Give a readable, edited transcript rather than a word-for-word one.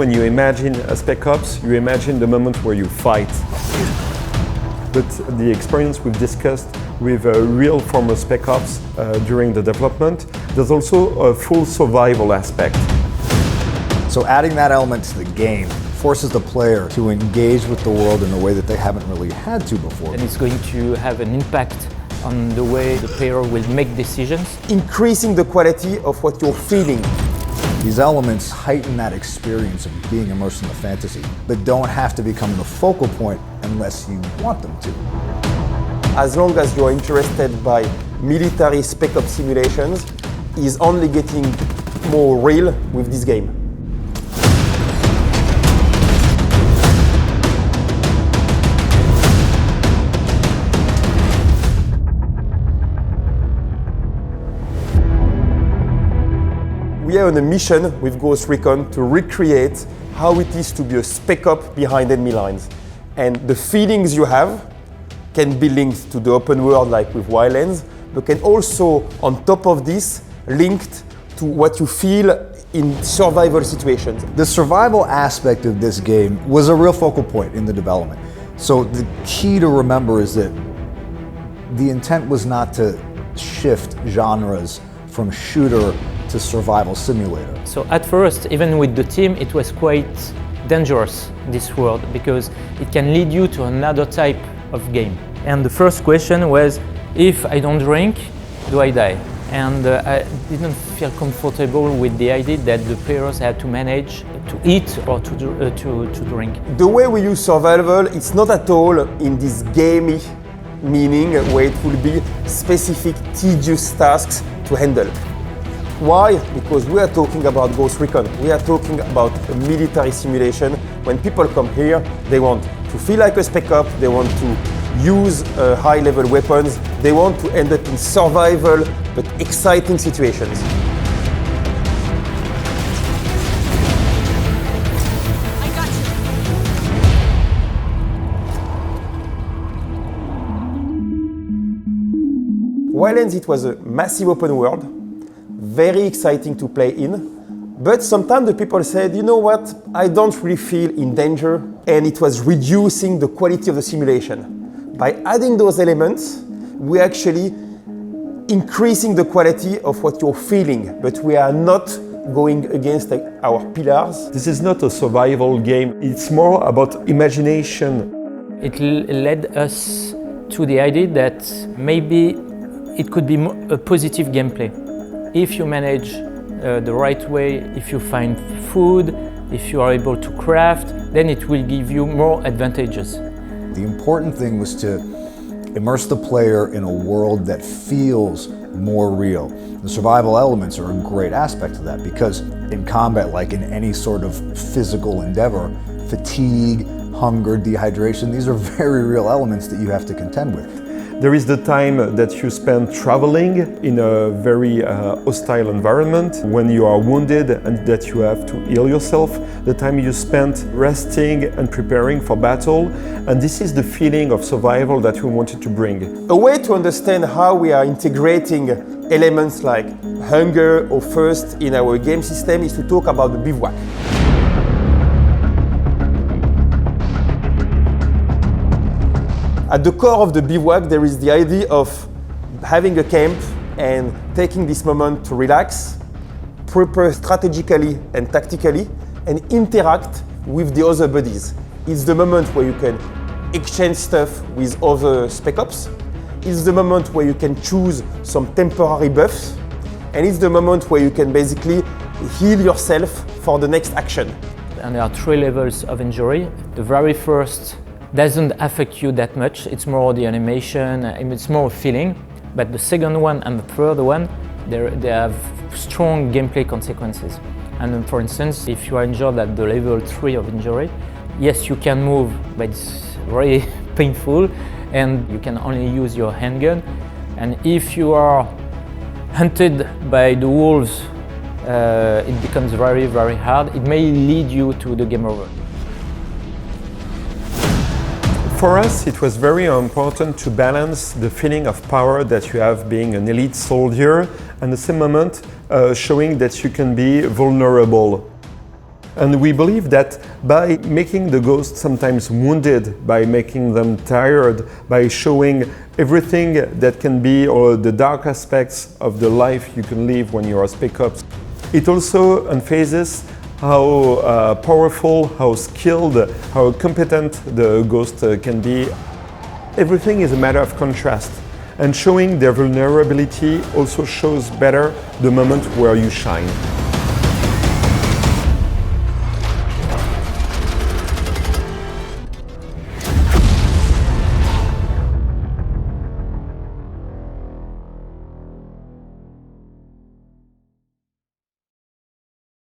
when you imagine a Spec Ops, you imagine the moment where you fight. But the experience we've discussed with real former Spec Ops during the development, there's also a full survival aspect. So adding that element to the game forces the player to engage with the world in a way that they haven't really had to before. And it's going to have an impact on the way the player will make decisions. Increasing the quality of what you're feeling. These elements heighten that experience of being immersed in the fantasy, but don't have to become the focal point unless you want them to. As long as you're interested by military Spec Ops simulations, is only getting more real with this game. We are on a mission with Ghost Recon to recreate how it is to be a Spec Ops behind enemy lines. And the feelings you have can be linked to the open world like with Wildlands, but can also, on top of this, linked to what you feel in survival situations. The survival aspect of this game was a real focal point in the development. So the key to remember is that the intent was not to shift genres from shooter to survival simulator. So at first, even with the team, it was quite dangerous, this world, because it can lead you to another type of game. And the first question was, if I don't drink, do I die? And I didn't feel comfortable with the idea that the players had to manage to eat or to drink. The way we use survival, it's not at all in this gamey meaning where it will be specific tedious tasks to handle. Why? Because we are talking about Ghost Recon. We are talking about a military simulation. When people come here, they want to feel like a Spec Ops, they want to use high-level weapons, they want to end up in survival but exciting situations. I got you. Wildlands, it was a massive open world, very exciting to play in, but sometimes the people said, you know what, I don't really feel in danger, and it was reducing the quality of the simulation. By adding those elements, we're actually increasing the quality of what you're feeling, but we are not going against our pillars. This is not a survival game, it's more about imagination. It led us to the idea that maybe it could be a positive gameplay. If you manage the right way, if you find food, if you are able to craft, then it will give you more advantages. The important thing was to immerse the player in a world that feels more real. The survival elements are a great aspect of that because in combat, like in any sort of physical endeavor, fatigue, hunger, dehydration, these are very real elements that you have to contend with. There is the time that you spend traveling in a very hostile environment, when you are wounded and that you have to heal yourself, the time you spend resting and preparing for battle, and this is the feeling of survival that we wanted to bring. A way to understand how we are integrating elements like hunger or thirst in our game system is to talk about the bivouac. At the core of the bivouac, there is the idea of having a camp and taking this moment to relax, prepare strategically and tactically, and interact with the other buddies. It's the moment where you can exchange stuff with other Spec Ops. It's the moment where you can choose some temporary buffs. And it's the moment where you can basically heal yourself for the next action. And there are 3 levels of injury. The very first doesn't affect you that much. It's more the animation, it's more a feeling. But the second one and the third one, they have strong gameplay consequences. And for instance, if you are injured at the level 3 of injury, yes, you can move, but it's very painful and you can only use your handgun. And if you are hunted by the wolves, it becomes very, very hard. It may lead you to the game over. For us, it was very important to balance the feeling of power that you have being an elite soldier and at the same moment showing that you can be vulnerable. And we believe that by making the ghosts sometimes wounded, by making them tired, by showing everything that can be, or the dark aspects of the life you can live when you're a spec ops, it also emphasizes how powerful, how skilled, how competent the ghost can be. Everything is a matter of contrast, and showing their vulnerability also shows better the moment where you shine.